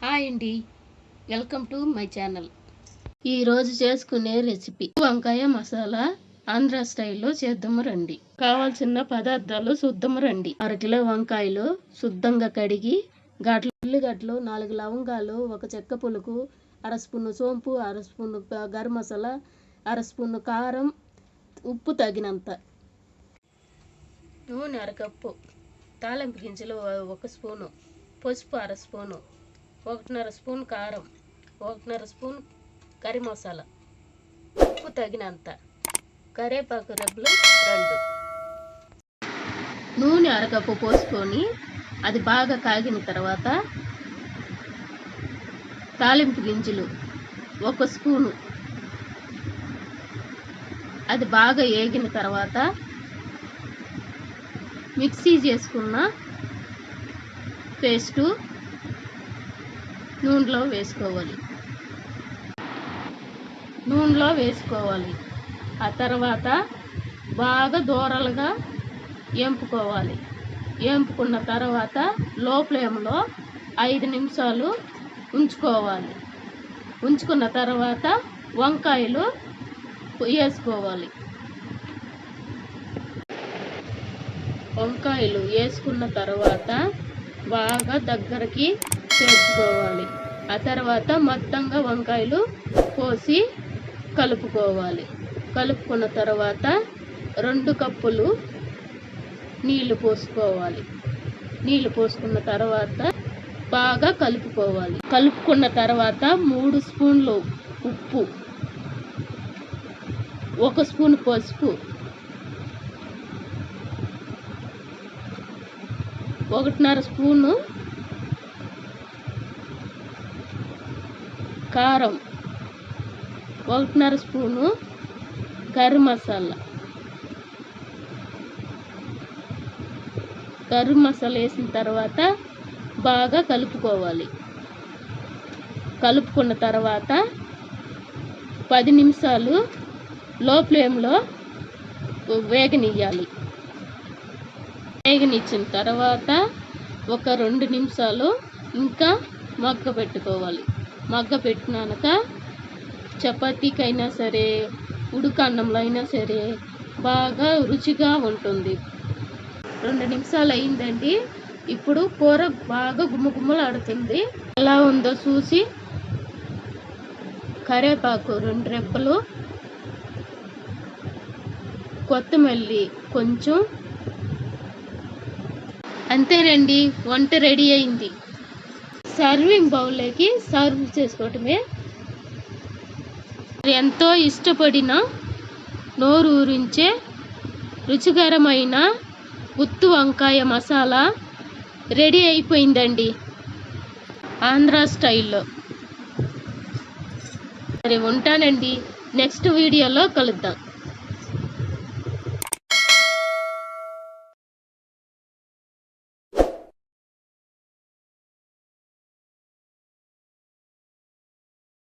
Hi అండి, welcome to my channel. ఈరోజు చేసుకునే రెసిపీ వంకాయ మసాలా ఆంధ్ర స్టైల్లో చేద్దాము రండి. కావాల్సిన పదార్థాలు చూద్దాము రండి. 1 కిలో వంకాయలు శుద్ధంగా కడిగి ఉల్లిగడ్డలు, 4 లవంగాలు, 1 చెక్క పులుకు, 1/2 స్పూను సోంపు, 1/2 స్పూను గరం మసాలా, 1/2 స్పూను కారం, ఉప్పు తగినంత, నూనె 1 కప్పు, తాలింపు గింజలు 1 స్పూను, పసుపు 1/2 స్పూను, 1.5 స్పూన్ కారం, 1.5 స్పూన్ కర్రీ మసాలా, ఉప్పు తగినంత, కరివేపాకు రెబ్బలు 2. నూనె 1 కప్పు పోసుకొని అది బాగా కాగిన తర్వాత తాలింపు గింజలు 1 స్పూను, అది బాగా వేగిన తర్వాత మిక్సీ చేసుకున్న పేస్టు నూనెలో వేసుకోవాలి. ఆ తర్వాత బాగా దూరలుగా వేంపుకోవాలి. వేంపుకున్న తర్వాత లో ఫ్లేమ్లో 5 నిమిషాలు ఉంచుకోవాలి. ఉంచుకున్న తర్వాత వంకాయలు వేసుకోవాలి. వంకాయలు వేసుకున్న తర్వాత బాగా దగ్గరికి చేర్చుకోవాలి. ఆ తర్వాత మొత్తంగా వంకాయలు పోసి కలుపుకోవాలి. కలుపుకున్న తర్వాత 2 కప్పులు నీళ్లు పోసుకోవాలి. నీళ్లు పోసుకున్న తర్వాత బాగా కలుపుకోవాలి. కలుపుకున్న తర్వాత 3 స్పూన్లు ఉప్పు, 1 స్పూన్ పసుపు, 1.5 స్పూను కారం, 1.5 స్పూను గరం మసాలా వేసిన తర్వాత బాగా కలుపుకోవాలి. కలుపుకున్న తర్వాత 10 నిమిషాలు లో ఫ్లేమ్లో వేగనియ్యాలి. వేగనిచ్చిన తర్వాత ఒక 2 నిమిషాలు ఇంకా మగ్గ పెట్టుకోవాలి. మగ్గ పెట్టినాక చపాతీకైనా సరే, ఉడుకన్నంలో అయినా సరే బాగా రుచిగా ఉంటుంది. 2 నిమిషాలు అయిందండి. ఇప్పుడు కూర బాగా గుమ్మగుమ్మలాడుతుంది. ఎలా ఉందో చూసి కరివేపాకు 2 రెబ్బలు, కొత్తిమీర కొంచెం, అంతేనండి, వంట రెడీ అయింది. సర్వింగ్ బౌల్లోకి సర్వ్ చేసుకోవటమే. ఎంతో ఇష్టపడిన నోరు ఊరించే రుచికరమైన గుత్తు వంకాయ మసాలా రెడీ అయిపోయిందండి ఆంధ్ర స్టైల్లో. సరే, ఉంటానండి. నెక్స్ట్ వీడియోలో కలుద్దాం.